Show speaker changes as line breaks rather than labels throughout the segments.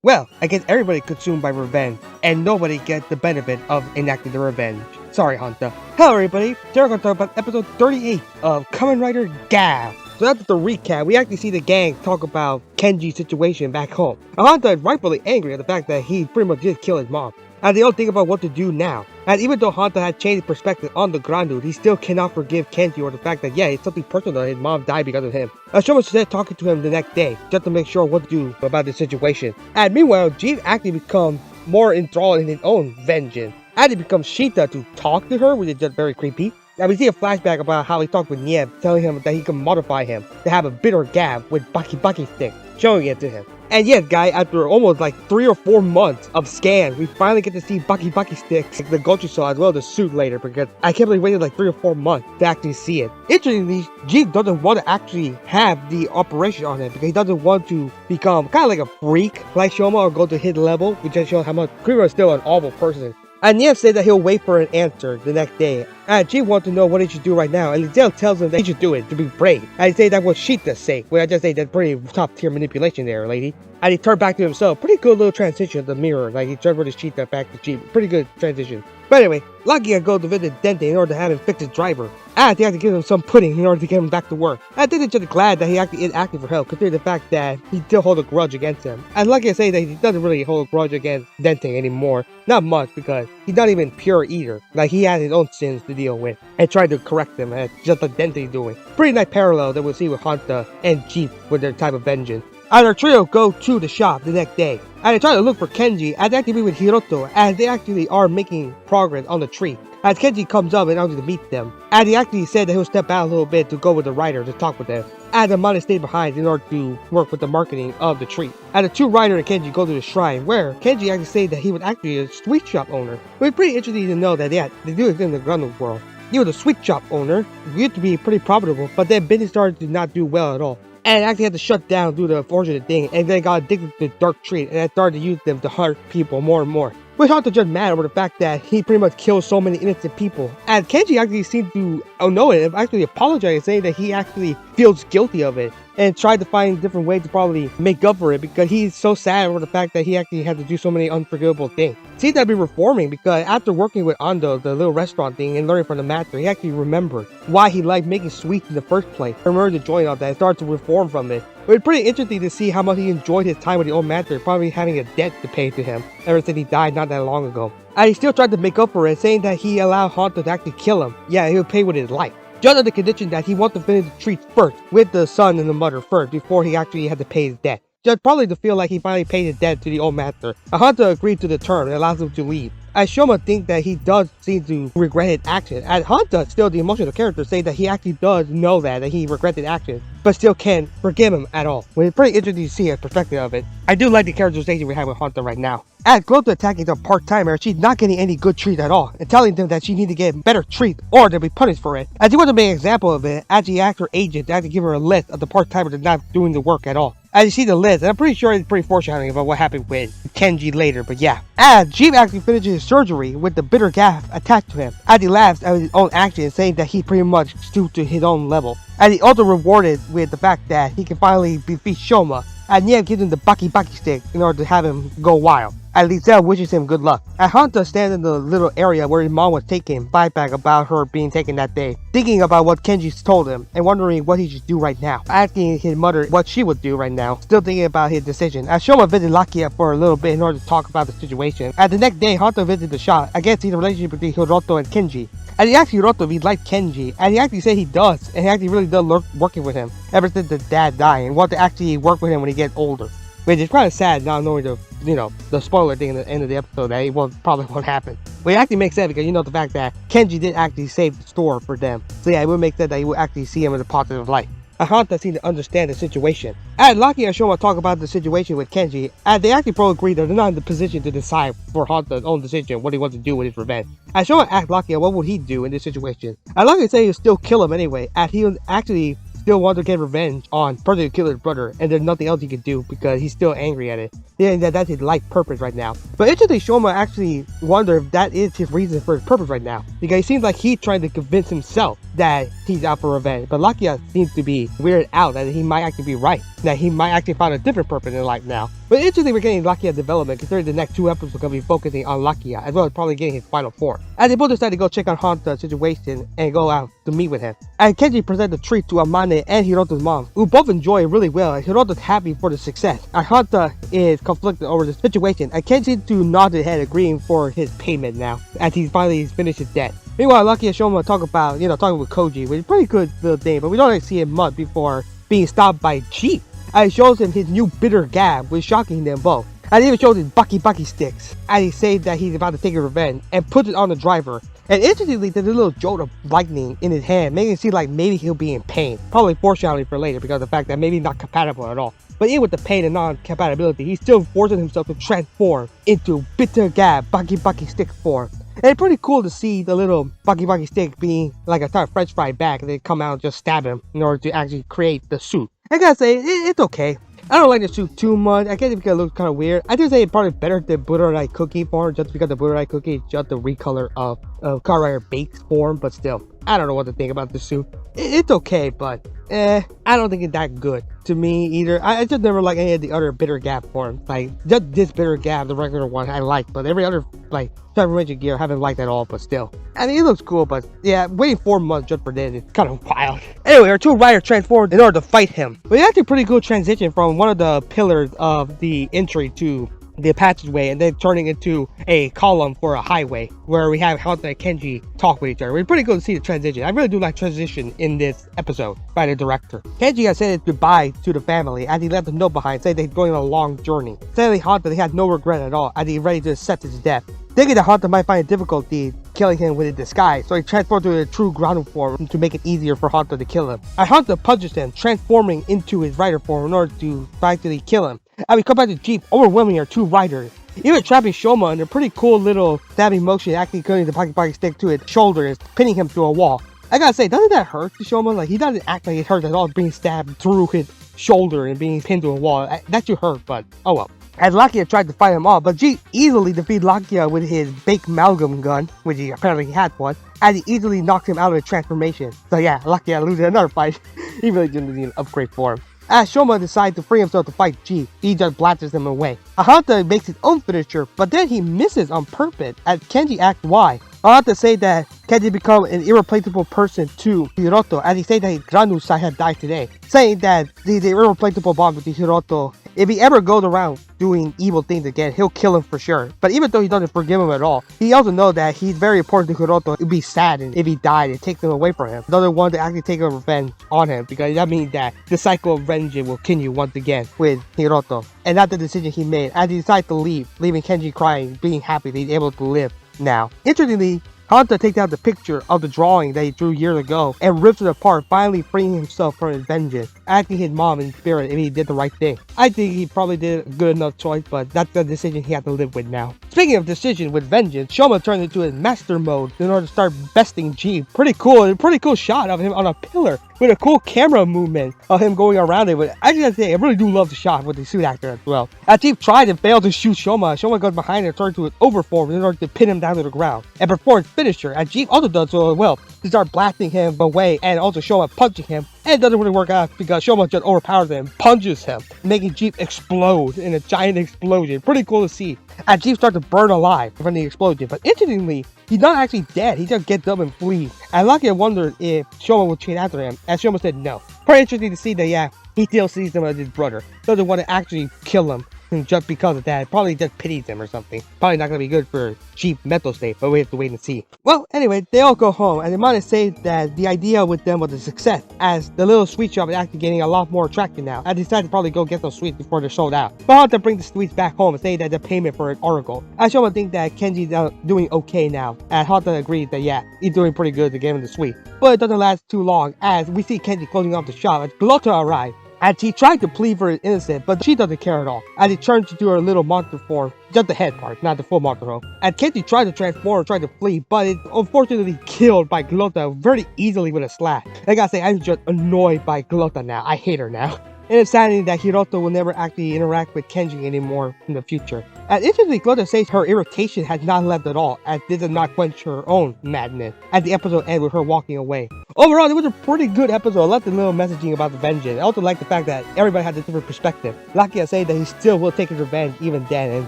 Well, I guess everybody consumed by revenge, and nobody gets the benefit of enacting the revenge. Sorry, Hanta. Hello, everybody. Today we're going to talk about episode 38 of Kamen Rider Gavv. So after the recap, we actually see the gang talk about Kenji's situation back home. And Hanta is rightfully angry at the fact that he pretty much did kill his mom. And they don't think about what to do now. And even though Hanta had changed his perspective on the Grandu, he still cannot forgive Kenji or the fact that, yeah, it's something personal that his mom died because of him. Shoma said talking to him the next day, just to make sure what to do about the situation. And meanwhile, Jeebh actually becomes more enthralled in his own vengeance. And he becomes Sheeta to talk to her, which is just very creepy. And we see a flashback about how he talked with Jeebh, telling him that he can modify him to have a Bitter Gavv with BakiBakiSticks, showing it to him. And yes, guys, after almost like 3 or 4 months of scans, we finally get to see BakiBakiSticks, the Gochu saw, as well as the suit later, because I can't believe we waited like 3 or 4 months to actually see it. Interestingly, Jeebh doesn't want to actually have the operation on him because he doesn't want to become kind of like a freak like Shoma or go to his level, which just shows how much Krima is still an awful person. And Jeebh said that he'll wait for an answer the next day. And Jeebh wants to know what he should do right now. And Lizel tells him that he should do it to be brave. And he say that was Sheeta's sake. Well, I just say that's pretty top tier manipulation there, lady. And he turned back to himself. Pretty good little transition of the mirror. Like he turned from the Sheeta back to Jeebh. Pretty good transition. But anyway, Lucky goes to visit Dente in order to have him fix his driver. And they have to give him some pudding in order to get him back to work. I think they're just glad that he actually is acting for help, considering the fact that he still holds a grudge against him. And Lucky say that he doesn't really hold a grudge against Dente anymore. Not much, because he's not even pure either. Like he has his own sins to deal with and try to correct them, as just like Dente's doing. Pretty nice parallel that we'll see with Hanta and Jeebh with their type of vengeance. And our trio go to the shop the next day, and they try to look for Kenji, and they actually meet with Hiroto, as they actually are making progress on the tree. As Kenji comes up and to meet them, and he actually said that he'll step out a little bit to go with the writer to talk with them, and Amane stayed behind in order to work with the marketing of the tree. And the two writer and Kenji go to the shrine, where Kenji actually said that he was actually a sweet shop owner. It's pretty interesting to know that, yeah, they do it in the Gundam world. He was a sweet shop owner, used to be pretty profitable, but then business started to not do well at all. And actually had to shut down due to the unfortunate thing, and then got addicted to dark treat, and I started to use them to hurt people more and more. Which Hanta just mad over the fact that he pretty much killed so many innocent people. And Kenji actually seemed to know it and actually apologize, saying that he actually feels guilty of it. And tried to find different ways to probably make up for it because he's so sad over the fact that he actually had to do so many unforgivable things. Seems to be reforming because after working with Ando, the little restaurant thing, and learning from the master, he actually remembered why he liked making sweets in the first place. He remembered the joy of that and started to reform from it. But it's pretty interesting to see how much he enjoyed his time with the old master, probably having a debt to pay to him ever since he died not that long ago. And he still tried to make up for it, saying that he allowed Hanta to actually kill him. Yeah, he would pay with his life. Just on the condition that he wants to finish the treats first, with the son and the mother first, before he actually had to pay his debt. Just probably to feel like he finally paid his debt to the old master. Hanta agreed to the term and allows him to leave. As Shoma thinks that he does seem to regret his actions, and Hanta, still the emotional character, say that he actually does know that he regretted actions, but still can't forgive him at all. Well, it's pretty interesting to see his perspective of it. I do like the characterization we have with Hanta right now. As close to attacking the part-timer, she's not getting any good treats at all, and telling them that she needs to get better treats or they'll be punished for it. As he wants to make an example of it, as he asked her agent to actually give her a list of the part-timers that are not doing the work at all. As you see the list, and I'm pretty sure it's pretty foreshadowing about what happened with Kenji later, but yeah. As Jeebh actually finishes his surgery with the Bitter Gavv attached to him, as he laughs at his own actions, saying that he pretty much stooped to his own level. And he also rewarded with the fact that he can finally defeat Shoma, and Jeebh gives him the BakiBakiSticks in order to have him go wild. And Lizel wishes him good luck. And Hanta stands in the little area where his mom was taken back about her being taken that day, thinking about what Kenji told him and wondering what he should do right now, asking his mother what she would do right now, still thinking about his decision. As Shoma visits Lakia for a little bit in order to talk about the situation. And the next day, Hanta visits the shop, again see the relationship between Hiroto and Kenji. And he asked Hiroto if he liked Kenji, and he actually said he does, and he actually really does love working with him ever since his dad died, and want to actually work with him when he gets older. Which is kind of sad not knowing the spoiler thing at the end of the episode that probably won't happen. But it actually makes sense because the fact that Kenji did actually save the store for them. So yeah, it would make sense that he would actually see him in a positive light. Hanta seemed to understand the situation. And Lucky and Shoma talk about the situation with Kenji, and they actually both agree that they're not in the position to decide for Hanta's own decision what he wants to do with his revenge. And Shoma asked Lucky what would he do in this situation. And Lucky said he would still kill him anyway, and he would actually still want to get revenge on the person who killed his brother, and there's nothing else he can do because he's still angry at it. Yeah, that's his life purpose right now. But interestingly, Shoma actually wonder if that is his reason for his purpose right now, because it seems like he's trying to convince himself that he's out for revenge. But Lakia seems to be weirded out that he might actually be right, that he might actually find a different purpose in life now. But interestingly, we're getting Lakia development, considering the next 2 episodes are going to be focusing on Lakia, as well as probably getting his final form. And they both decide to go check on Hanta's situation and go out to meet with him. And Kenji presents the treat to Amane and Hiroto's mom, who both enjoy it really well, and Hiroto's happy for the success. And Hanta is conflicted over the situation, and Kenji seems to nod his head, agreeing for his payment now, as he's finally finished his debt. Meanwhile, Lucky and Shoma talking with Koji, which is a pretty good little thing, but we don't see him much before being stopped by Jeebh. And it shows him his new Bitter Gavv, which is shocking them both. And it even shows his BakiBakiSticks, and he says that he's about to take a revenge, and puts it on the driver. And interestingly, there's a little jolt of lightning in his hand, making it seem like maybe he'll be in pain. Probably foreshadowing for later, because of the fact that maybe he's not compatible at all. But even with the pain and non-compatibility, he still forces himself to transform into Bitter Gavv BakiBakiStick form. And it's pretty cool to see the little BakiBakiStick being like a type of french fry bag, and they come out and just stab him in order to actually create the suit. I gotta say, it's okay. I don't like the suit too much. I guess because it looks kind of weird. I do say it's probably better than Budorai Cookie form, just because the Budorai Cookie is just the recolor of Kamen Rider Bake's form, but still, I don't know what to think about the suit. It's okay, but I don't think it's that good to me either. I just never like any of the other Bitter Gavv forms. Like, just this Bitter Gavv, the regular one, I like, but every other, like, Transformation gear, I haven't liked at all, but still. I mean, it looks cool, but yeah, waiting 4 months just for this is kind of wild. Anyway, our 2 riders transformed in order to fight him. But it's actually a pretty good transition from one of the pillars of the entry to the passageway, and then turning into a column for a highway where we have Hanta and Kenji talk with each other. It's pretty good to see the transition. I really do like transition in this episode by the director. Kenji has said goodbye to the family as he left a note behind saying they're going on a long journey. Sadly, Hanta, he had no regret at all as he's ready to accept his death. Thinking that Hanta might find it difficulty killing him with a disguise, so he transformed to a true grounded form to make it easier for Hanta to kill him. And Hanta punches him, transforming into his rider form in order to practically kill him. And we come back to Jeebh, overwhelming our 2 riders. Even trapping Shoma in a pretty cool little stabbing motion, actually cutting the BakiBakiStick to his shoulder and pinning him to a wall. I gotta say, doesn't that hurt to Shoma? Like, he doesn't act like it hurts at all being stabbed through his shoulder and being pinned to a wall. That should hurt, but oh well. As Lakia tried to fight him off, but Jeebh easily defeated Lakia with his fake amalgam gun, which he apparently had one, as he easily knocked him out of the transformation. So yeah, Lakia loses another fight. He really didn't need an upgrade for him. As Shoma decides to free himself to fight Jeebh, he just blasts him away. Hanta makes his own finisher, but then he misses on purpose as Kenji asks why. Hanta says that Kenji become an irreplaceable person to Hiroto, as he says that his Granusai had died today, saying that the irreplaceable bond with Hiroto, if he ever goes around doing evil things again, he'll kill him for sure. But even though he doesn't forgive him at all, he also knows that he's very important to Hiroto. It would be sad if he died and takes him away from him. He doesn't want to actually take a revenge on him, because that means that the cycle of vengeance will continue once again with Hiroto. And that's the decision he made as he decides to leave, leaving Kenji crying, being happy that he's able to live now. Interestingly, Hanta takes out the picture of the drawing that he drew years ago and rips it apart, finally freeing himself from his vengeance, asking his mom in spirit if he did the right thing. I think he probably did a good enough choice, but that's the decision he had to live with now. Speaking of decision with vengeance, Shoma turns into his master mode in order to start besting Jeebh. Pretty cool shot of him on a pillar with a cool camera movement of him going around it. But I just gotta say, I really do love the shot with the suit actor as well. As Jeebh tried and failed to shoot Shoma, Shoma goes behind and turns to his overform in order to pin him down to the ground and performs finisher, and Jeebh also does so as well to start blasting him away, and also Shoma punching him. And it doesn't really work out because Shoma just overpowers him, punches him, making Jeebh explode in a giant explosion. Pretty cool to see. And Jeebh starts to burn alive from the explosion. But interestingly, he's not actually dead. He just gets up and flees. And Lakia wondered if Shoma would chase after him, and Shoma said no. Pretty interesting to see that, yeah, he still sees him as his brother. Doesn't want to actually kill him. And just because of that, probably just pities him or something. Probably not going to be good for Jeebh's mental state, but we have to wait and see. Well, anyway, they all go home, and Imane says that the idea with them was a success, as the little sweet shop is actually getting a lot more traction now. I decided to probably go get those sweets before they're sold out. But I want to bring the sweets back home and say that the payment for an article. I show him think that Kenji's doing okay now, and Hanta agrees that yeah, he's doing pretty good to give him the sweet. But it doesn't last too long, as we see Kenji closing off the shop as Glota arrives. And she tried to plead for his innocence, but she doesn't care at all. And he turns into her little monster form, just the head part, not the full monster form. And Kenji tried to transform, tried to flee, but it's unfortunately killed by Glota very easily with a slash. I gotta say, I'm just annoyed by Glota now. I hate her now. And it's saddening that Hiroto will never actually interact with Kenji anymore in the future. And interestingly, Glota says her irritation has not left at all, as this does not quench her own madness, as the episode ends with her walking away. Overall, it was a pretty good episode. I love the little messaging about the vengeance. I also like the fact that everybody had a different perspective. Lakia saying that he still will take his revenge even then, and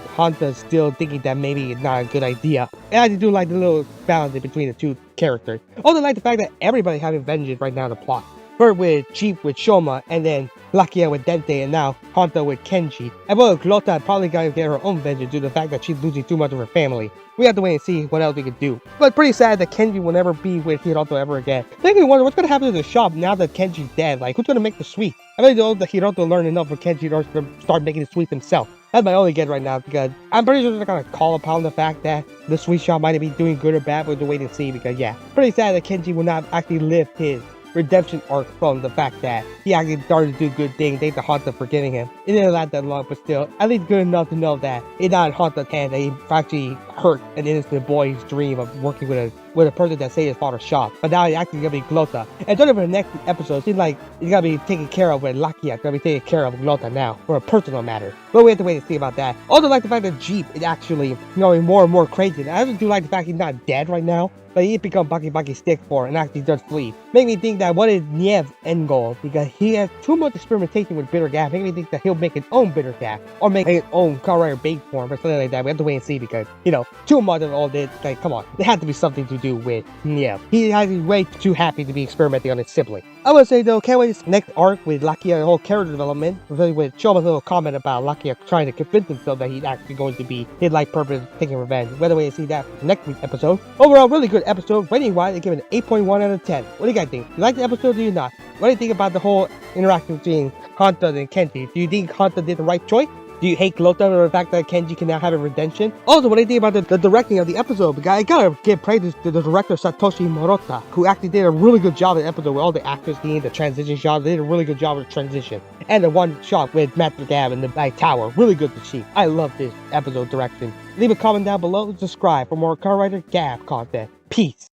Hanta still thinking that maybe it's not a good idea. And I do like the little balance between the two characters. I also like the fact that everybody having vengeance right now in the plot. First with Jeebh with Shoma, and then Lakia with Dente, and now Hanta with Kenji. And well, Glota probably gonna get her own vengeance due to the fact that she's losing too much of her family. We have to wait and see what else we can do. But pretty sad that Kenji will never be with Hiroto ever again. Making me wonder what's gonna happen to the shop now that Kenji's dead. Like, who's gonna make the sweet? I really hope that Hiroto learned enough for Kenji to start making the sweet himself. That's my only guess right now, because I'm pretty sure they're gonna call upon the fact that the sweet shop might be doing good or bad, but we'll wait and see, because yeah, pretty sad that Kenji will not actually live his redemption arc from the fact that he actually started to do good things. Thanks to Hanta for forgiving him. It didn't last that long, but still, at least good enough to know that it's not Hanta's hand that he actually hurt an innocent boy's dream of working with a person that saved his father's shop. But now he's actually gonna be Glota. And for the next episode, it seems like he's gonna be taken care of with Lakia. Gonna be taking care of Glota now for a personal matter. But we have to wait and see about that. Also like the fact that Jeebh is actually going more and more crazy. And I also do like the fact he's not dead right now, but he become BakiBakiSticks for and actually does flee. Make me think that what is Niev's end goal? Because he has too much experimentation with Bitter Gavv. Make me think that he'll make his own Bitter Gavv or make his own Kamen Rider bait form or something like that. We have to wait and see because, you know, too much of all this, like, come on. There had to be something to do with Niev. He has way too happy to be experimenting on his sibling. I would say though, can't wait this next arc with Lakia and whole character development, with Shoma's little comment about Lakia trying to convince himself that he's actually going to be his life purpose, taking revenge. Whether we see that next week's episode. Overall, really good episode. Rating wise, they give it an 8.1 out of 10. What do you guys think? You like the episode or do you not? What do you think about the whole interaction between Hanta and Kenji? Do you think Hanta did the right choice? Do you hate Glota for the fact that Kenji can now have a redemption? Also, what do you think about the directing of the episode? Because I gotta give praise to the director Satoshi Morita, who actually did a really good job in the episode with all the actors getting the transition shots. They did a really good job with the transition. And the one shot with Bitter Gavv in the night tower. Really good to see. I love this episode direction. Leave a comment down below and subscribe for more Kamen Rider Gavv content. Peace.